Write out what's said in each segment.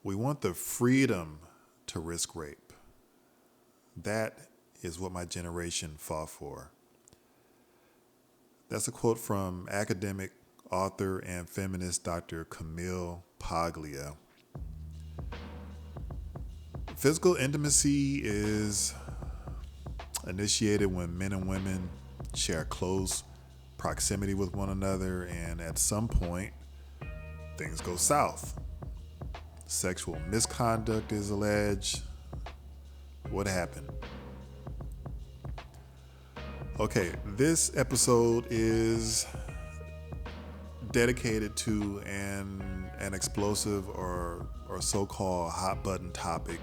We want the freedom to risk rape. That is what my generation fought for. That's a quote from academic, author, and feminist Dr. Camille Paglia. Physical intimacy is initiated when men and women share close proximity with one another, and at some point, things go south. Sexual misconduct is alleged. What happened? Okay, this episode is dedicated to an explosive or so-called hot button topic.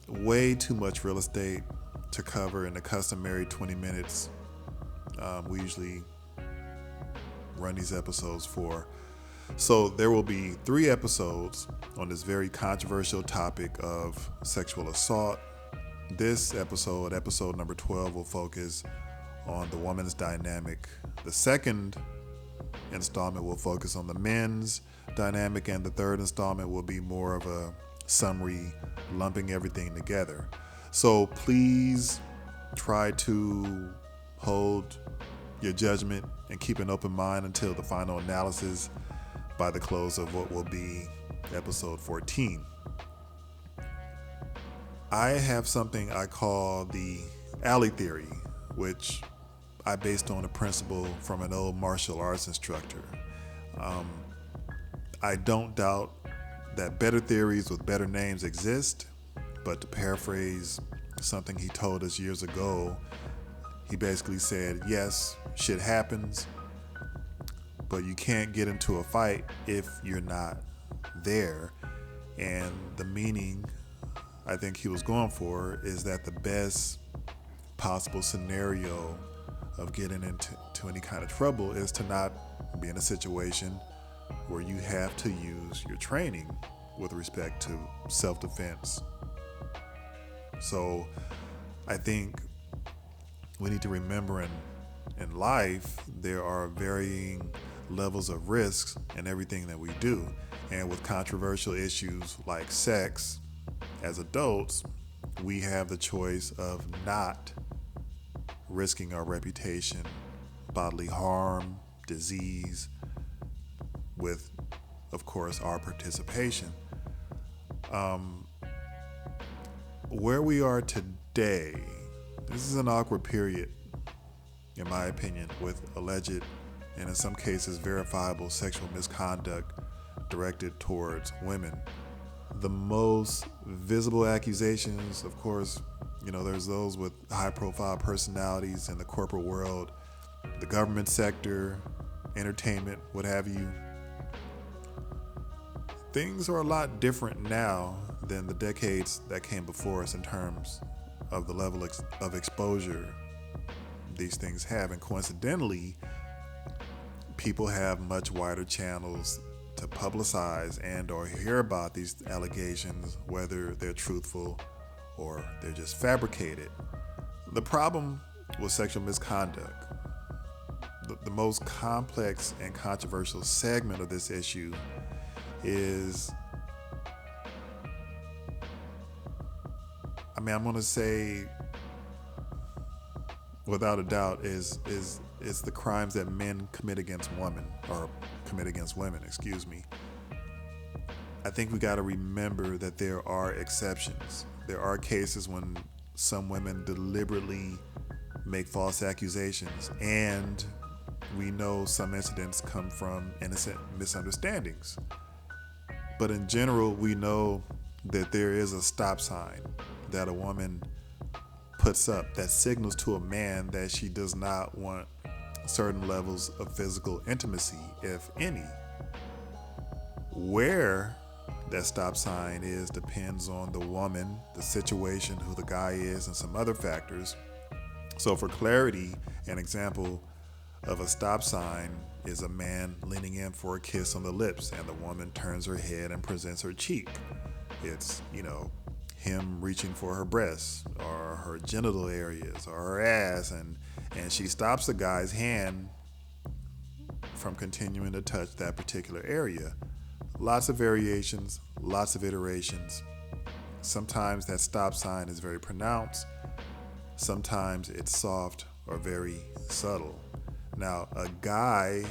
Way too much real estate to cover in the customary 20 minutes we usually run these episodes for. So there will be 3 episodes on this very controversial topic of sexual assault. This episode, episode number 12, will focus on the woman's dynamic. The second installment will focus on the men's dynamic, and the third installment will be more of a summary, lumping everything together. So please try to hold your judgment and keep an open mind until the final analysis by the close of what will be episode 14. I have something I call the alley theory, which I based on a principle from an old martial arts instructor. I don't doubt that better theories with better names exist, but to paraphrase something he told us years ago, he basically said, yes, shit happens, but you can't get into a fight if you're not there. And the meaning I think he was going for is that the best possible scenario of getting into any kind of trouble is to not be in a situation where you have to use your training with respect to self-defense. So I think we need to remember in life there are varying levels of risks in everything that we do. And with controversial issues like sex, as adults, we have the choice of not risking our reputation, bodily harm, disease, with, of course, our participation. Where we are today, this is an awkward period, in my opinion, with alleged and in some cases verifiable sexual misconduct directed towards women. The most visible accusations, of course, there's those with high-profile personalities in the corporate world, the government sector, entertainment, what have you. Things are a lot different now than the decades that came before us in terms of the level of exposure these things have. And coincidentally, people have much wider channels to publicize and or hear about these allegations, whether they're truthful or they're just fabricated. The problem with sexual misconduct, the most complex and controversial segment of this issue is, I'm going to say without a doubt, is the crimes that men commit against women, or commit against women, excuse me. I think we got to remember that there are exceptions. There are cases when some women deliberately make false accusations, and we know some incidents come from innocent misunderstandings. But in general, we know that there is a stop sign that a woman puts up that signals to a man that she does not want certain levels of physical intimacy, if any. Where that stop sign is depends on the woman, the situation, who the guy is, and some other factors. So for clarity, an example of a stop sign is a man leaning in for a kiss on the lips and the woman turns her head and presents her cheek. It's, him reaching for her breasts or her genital areas or her ass, and she stops the guy's hand from continuing to touch that particular area. lots of variations, lots of iterations. Sometimes that stop sign is very pronounced. Sometimes it's soft or very subtle. Now, a guy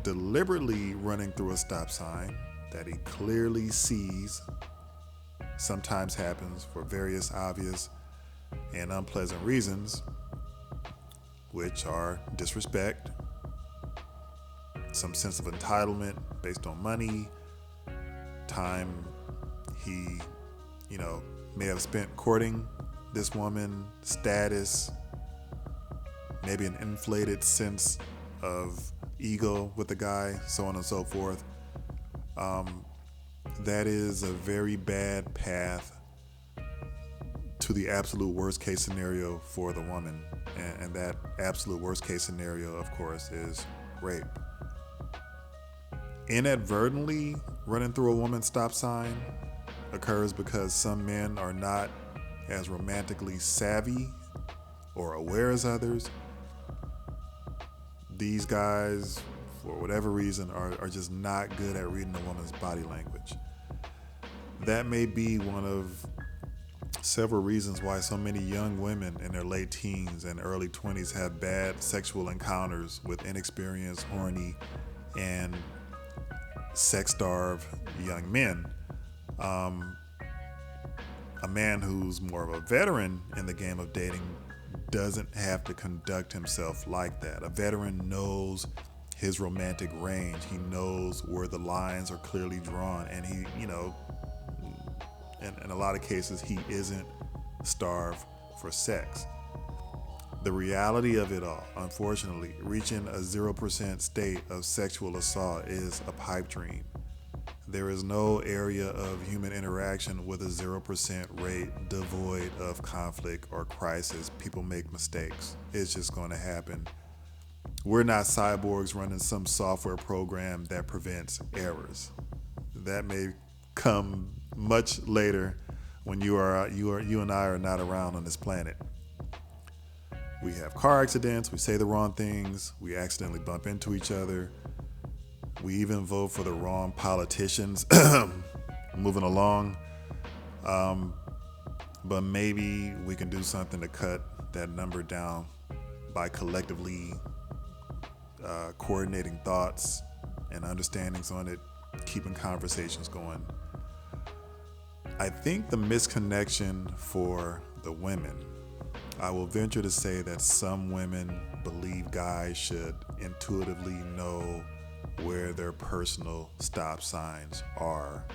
deliberately running through a stop sign that he clearly sees sometimes happens for various obvious and unpleasant reasons, which are disrespect, some sense of entitlement based on money, time he, may have spent courting this woman, status, maybe an inflated sense of ego with the guy, so on and so forth. That is a very bad path to the absolute worst case scenario for the woman. And that absolute worst case scenario, of course, is rape. Inadvertently running through a woman's stop sign occurs because some men are not as romantically savvy or aware as others. These guys, for whatever reason, are just not good at reading a woman's body language. That may be one of several reasons why so many young women in their late teens and early 20s have bad sexual encounters with inexperienced, horny, and sex-starved young men. A man who's more of a veteran in the game of dating doesn't have to conduct himself like that. A veteran knows his romantic range. He knows where the lines are clearly drawn, and he, in a lot of cases, he isn't starved for sex. The reality of it all, unfortunately, reaching a 0% state of sexual assault is a pipe dream. There is no area of human interaction with a 0% rate devoid of conflict or crisis. People make mistakes. It's just going to happen. We're not cyborgs running some software program that prevents errors. That may come much later when you and I are not around on this planet. We have car accidents, we say the wrong things, we accidentally bump into each other. We even vote for the wrong politicians. Moving along. But maybe we can do something to cut that number down by collectively coordinating thoughts and understandings on it, keeping conversations going. I think the misconnection for the women, I will venture to say that some women believe guys should intuitively know where their personal stop signs are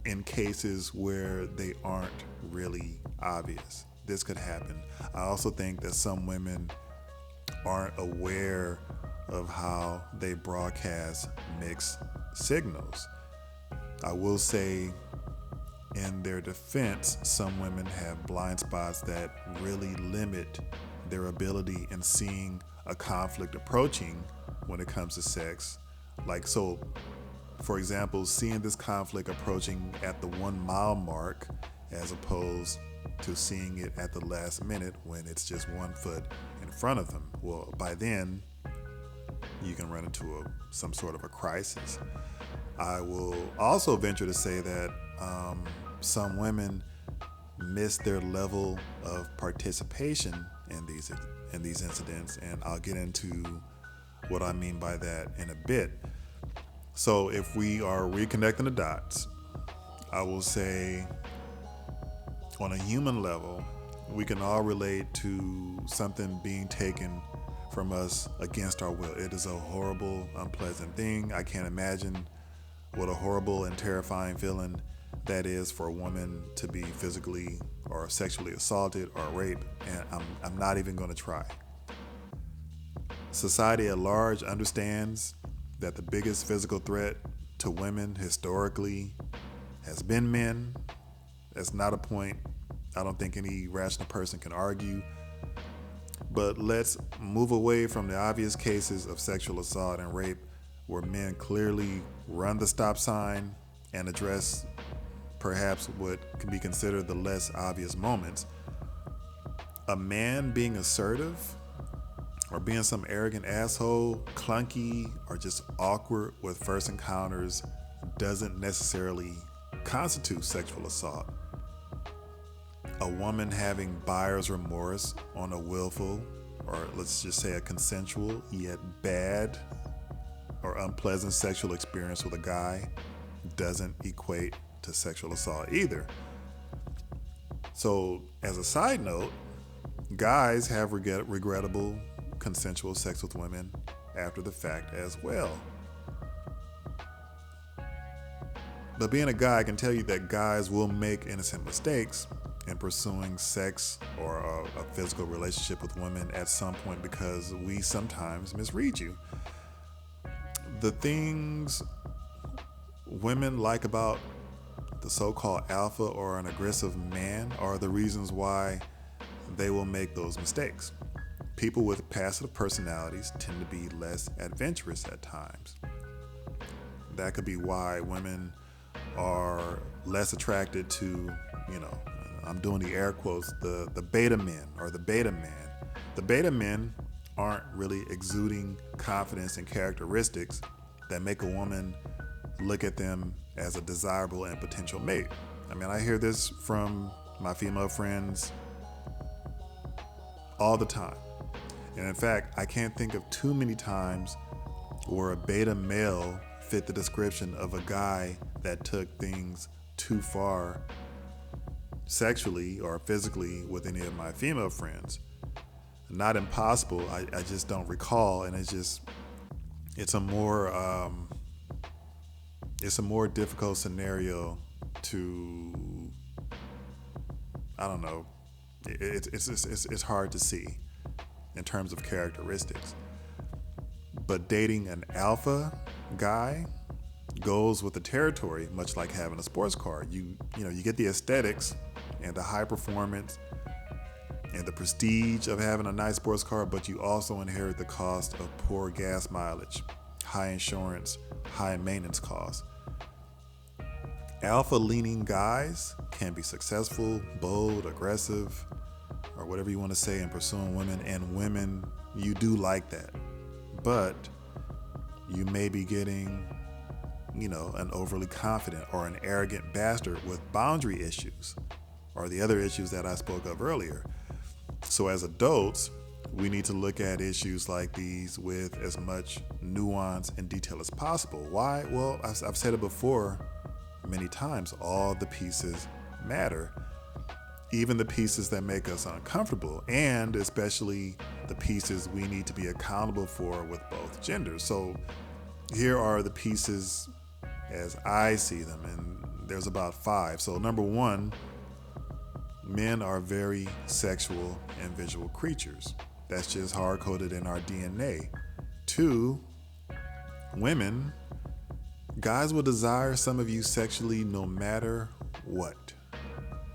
in cases where they aren't really obvious. This could happen. I also think that some women aren't aware of how they broadcast mixed signals. I will say, in their defense, some women have blind spots that really limit their ability in seeing a conflict approaching when it comes to sex. For example, seeing this conflict approaching at the 1 mile mark as opposed to seeing it at the last minute when it's just 1 foot in front of them. Well, by then, you can run into some sort of a crisis. I will also venture to say that some women miss their level of participation in these incidents, and I'll get into what I mean by that in a bit. So if we are reconnecting the dots, I will say on a human level, we can all relate to something being taken from us against our will. It is a horrible, unpleasant thing. I can't imagine what a horrible and terrifying feeling that is for a woman to be physically or sexually assaulted or raped, and I'm not even going to try. Society at large understands that the biggest physical threat to women historically has been men. That's not a point I don't think any rational person can argue. But let's move away from the obvious cases of sexual assault and rape where men clearly run the stop sign and address perhaps what can be considered the less obvious moments. A man being assertive or being some arrogant asshole, clunky, or just awkward with first encounters doesn't necessarily constitute sexual assault. A woman having buyer's remorse on a willful, or let's just say a consensual, yet bad or unpleasant sexual experience with a guy doesn't equate to sexual assault either. So, as a side note, guys have regrettable consensual sex with women after the fact as well. But being a guy, I can tell you that guys will make innocent mistakes in pursuing sex or a physical relationship with women at some point, because we sometimes misread you. The things women like about the so-called alpha or an aggressive man are the reasons why they will make those mistakes. People with passive personalities tend to be less adventurous at times. That could be why women are less attracted to, I'm doing the air quotes, the beta men or the beta man. The beta men aren't really exuding confidence and characteristics that make a woman look at them as a desirable and potential mate. I mean, I hear this from my female friends all the time. And in fact, I can't think of too many times where a beta male fit the description of a guy that took things too far sexually or physically with any of my female friends. Not impossible, I just don't recall, and it's a more difficult scenario to, I don't know, it's hard to see in terms of characteristics. But dating an alpha guy goes with the territory, much like having a sports car. You get the aesthetics and the high performance and the prestige of having a nice sports car, but you also inherit the cost of poor gas mileage, high insurance, high maintenance costs. Alpha-leaning guys can be successful, bold, aggressive, or whatever you want to say in pursuing women, and women, you do like that. But you may be getting, an overly confident or an arrogant bastard with boundary issues, or the other issues that I spoke of earlier. So as adults, we need to look at issues like these with as much nuance and detail as possible. Why? Well, I've said it before many times, all the pieces matter, even the pieces that make us uncomfortable, and especially the pieces we need to be accountable for with both genders. So here are the pieces as I see them, and there's about 5. So number 1, men are very sexual and visual creatures. That's just hard-coded in our DNA. 2, women, guys will desire some of you sexually no matter what.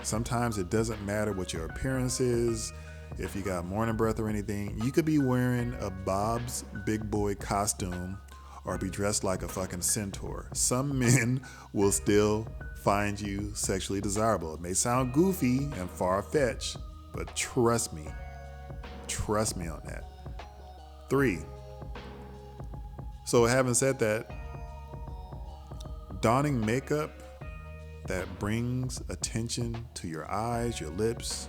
Sometimes it doesn't matter what your appearance is, if you got morning breath or anything. You could be wearing a Bob's Big Boy costume or be dressed like a fucking centaur. Some men will still find you sexually desirable. It may sound goofy and far-fetched, but trust me on that. 3, so having said that, donning makeup that brings attention to your eyes, your lips,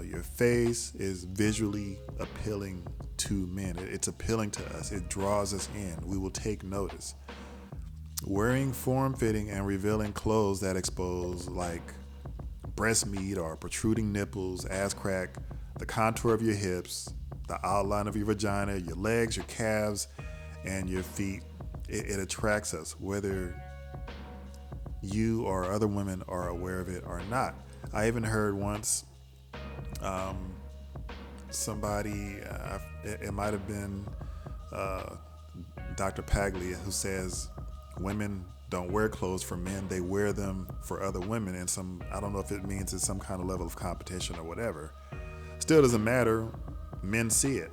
your face is visually appealing to men. It's appealing to us. It draws us in. We will take notice. Wearing form-fitting and revealing clothes that expose like breast meat or protruding nipples, ass crack, the contour of your hips, the outline of your vagina, your legs, your calves, and your feet, it attracts us, whether you or other women are aware of it or not. I even heard once somebody, it might have been Dr. Paglia, who says women don't wear clothes for men, they wear them for other women. And I don't know if it means it's some kind of level of competition or whatever. Still doesn't matter, men see it.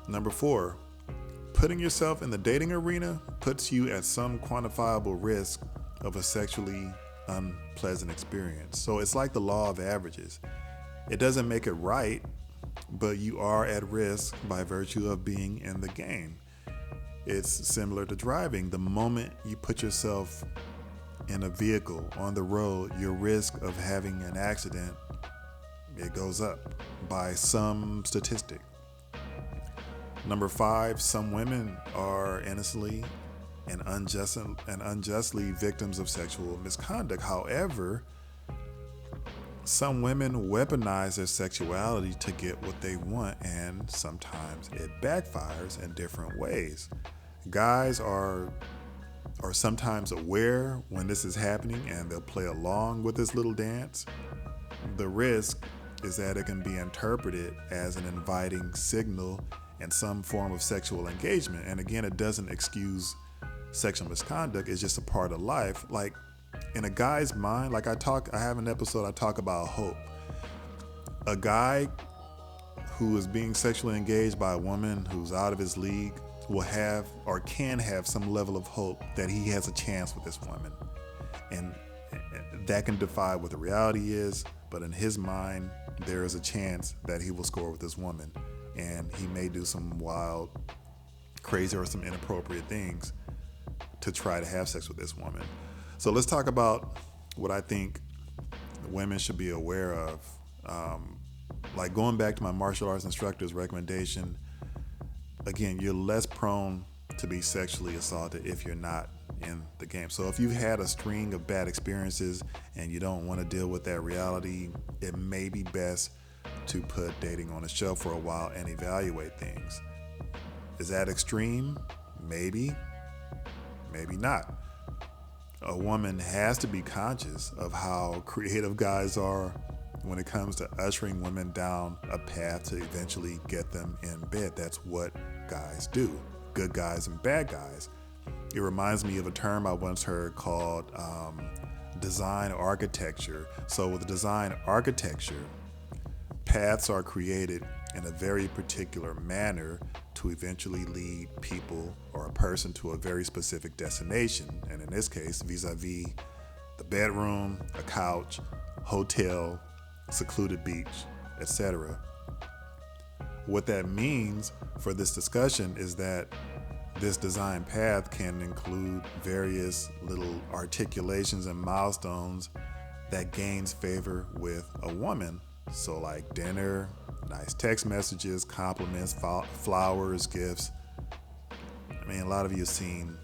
Number 4, putting yourself in the dating arena puts you at some quantifiable risk of a sexually unpleasant experience. So it's like the law of averages. It doesn't make it right, but you are at risk by virtue of being in the game. It's similar to driving. The moment you put yourself in a vehicle on the road, your risk of having an accident, it goes up by some statistic. Number 5, some women are innocently and unjustly victims of sexual misconduct. However, some women weaponize their sexuality to get what they want, and sometimes it backfires in different ways. Guys are sometimes aware when this is happening, and they'll play along with this little dance. The risk is that it can be interpreted as an inviting signal and some form of sexual engagement. And again, it doesn't excuse sexual misconduct. It's just a part of life. Like in a guy's mind, like I have an episode I talk about hope. A guy who is being sexually engaged by a woman who's out of his league will have or can have some level of hope that he has a chance with this woman. And that can defy what the reality is, but in his mind, there is a chance that he will score with this woman. And he may do some wild, crazy, or some inappropriate things to try to have sex with this woman. So let's talk about what I think women should be aware of. Like going back to my martial arts instructor's recommendation, again, you're less prone to be sexually assaulted if you're not in the game. So if you've had a string of bad experiences and you don't want to deal with that reality, it may be best to put dating on a shelf for a while and evaluate things. Is that extreme? Maybe, maybe not. A woman has to be conscious of how creative guys are when it comes to ushering women down a path to eventually get them in bed. That's what guys do, good guys and bad guys. It reminds me of a term I once heard called design architecture. So with design architecture, paths are created in a very particular manner to eventually lead people or a person to a very specific destination. And in this case, vis-a-vis the bedroom, a couch, hotel, secluded beach, etc. What that means for this discussion is that this design path can include various little articulations and milestones that gains favor with a woman. So like dinner, nice text messages, compliments, flowers, gifts. I mean, a lot of you have seen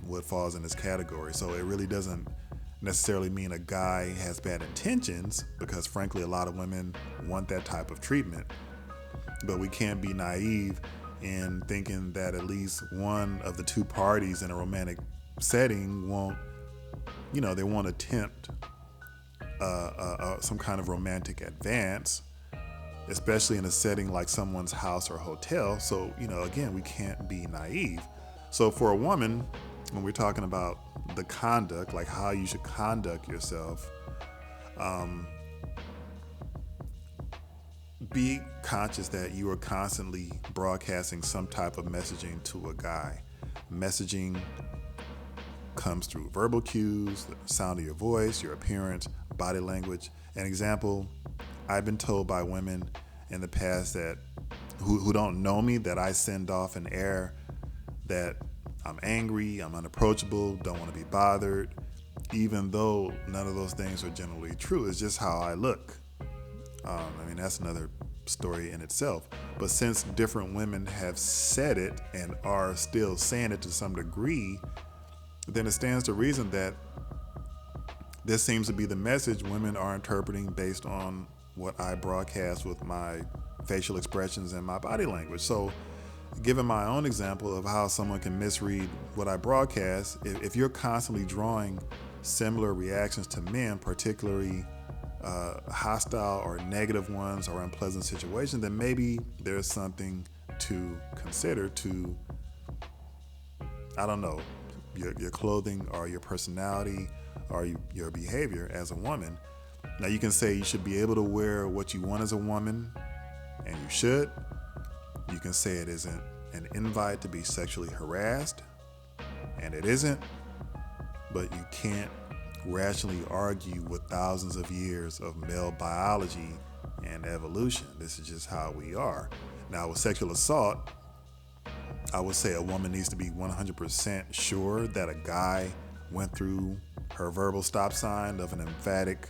what falls in this category. So it really doesn't necessarily mean a guy has bad intentions, because frankly, a lot of women want that type of treatment. But we can't be naive in thinking that at least one of the two parties in a romantic setting won't attempt some kind of romantic advance, especially in a setting like someone's house or hotel. So, again, we can't be naive. So for a woman, when we're talking about the conduct, like how you should conduct yourself, be conscious that you are constantly broadcasting some type of messaging to a guy. Messaging comes through verbal cues, the sound of your voice, your appearance, body language. An example, I've been told by women in the past that who don't know me, that I send off an air that I'm angry, I'm unapproachable, don't want to be bothered, even though none of those things are generally true. It's just how I look. That's another story in itself. But since different women have said it and are still saying it to some degree, then it stands to reason that this seems to be the message women are interpreting based on what I broadcast with my facial expressions and my body language. So, given my own example of how someone can misread what I broadcast, if you're constantly drawing similar reactions to men, particularly hostile or negative ones or unpleasant situations, then maybe there's something to consider to, your clothing or your personality or your behavior as a woman. Now, you can say you should be able to wear what you want as a woman, and you should. You can say it isn't an invite to be sexually harassed, and it isn't. But you can't rationally argue with thousands of years of male biology and evolution. This is just how we are. Now, with sexual assault, I would say a woman needs to be 100% sure that a guy went through her verbal stop sign of an emphatic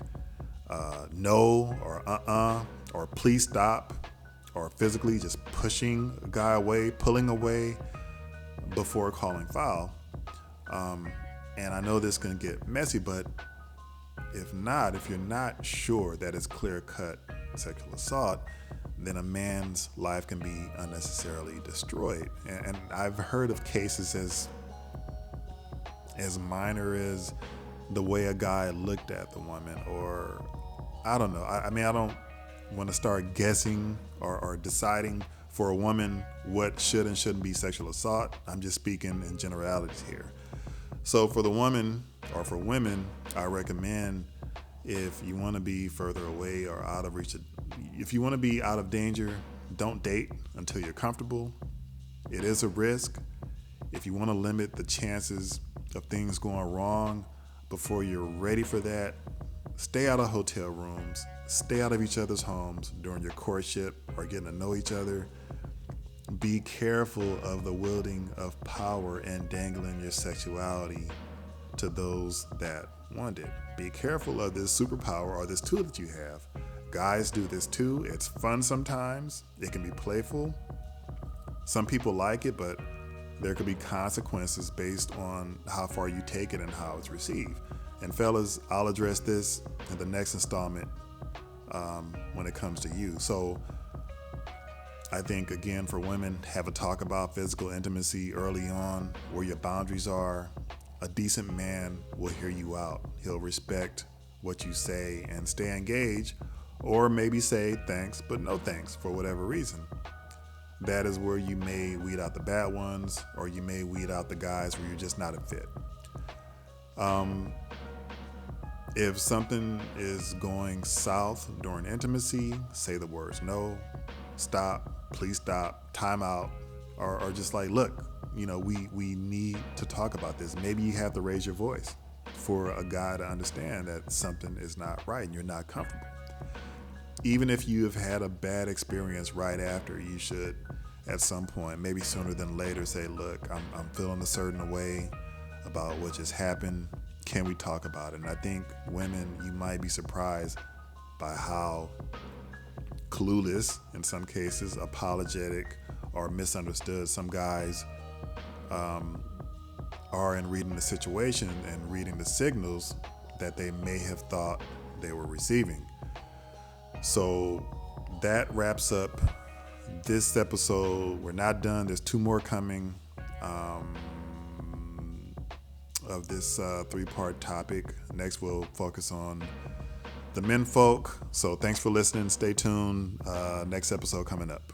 no or or please stop, or physically just pushing a guy away, pulling away before calling foul. And I know this can get messy, but if you're not sure that it's clear cut sexual assault, then a man's life can be unnecessarily destroyed. And I've heard of cases as minor as the way a guy looked at the woman, or I don't know. I mean, I don't want to start guessing or deciding for a woman what should and shouldn't be sexual assault. I'm just speaking in generalities here. So for the woman, or for women, I recommend, if you want to be further away or out of reach, if you want to be out of danger, don't date until you're comfortable. It is a risk. If you want to limit the chances of things going wrong before you're ready for that, stay out of hotel rooms, stay out of each other's homes during your courtship or getting to know each other. Be careful of the wielding of power and dangling your sexuality to those that want it. Be careful of this superpower or this tool that you have. Guys do this too. It's fun sometimes. It can be playful. Some people like it, but there could be consequences based on how far you take it and how it's received. And fellas, I'll address this in the next installment when it comes to you. So I think, again, for women, have a talk about physical intimacy early on, where your boundaries are. A decent man will hear you out. He'll respect what you say and stay engaged, or maybe say thanks, but no thanks for whatever reason. That is where you may weed out the bad ones, or you may weed out the guys where you're just not a fit. If something is going south during intimacy, say the words no, stop, please stop, time out, or just like, look, we need to talk about this. Maybe you have to raise your voice for a guy to understand that something is not right and you're not comfortable. Even if you have had a bad experience right after, you should at some point, maybe sooner than later, say, look, I'm feeling a certain way about what just happened. Can we talk about it? And I think women, you might be surprised by how clueless, in some cases, apologetic, or misunderstood some guys are in reading the situation and reading the signals that they may have thought they were receiving. So that wraps up this episode. We're not done. There's 2 more coming of this 3-part topic. Next, we'll focus on the men folk. So thanks for listening. Stay tuned. Next episode coming up.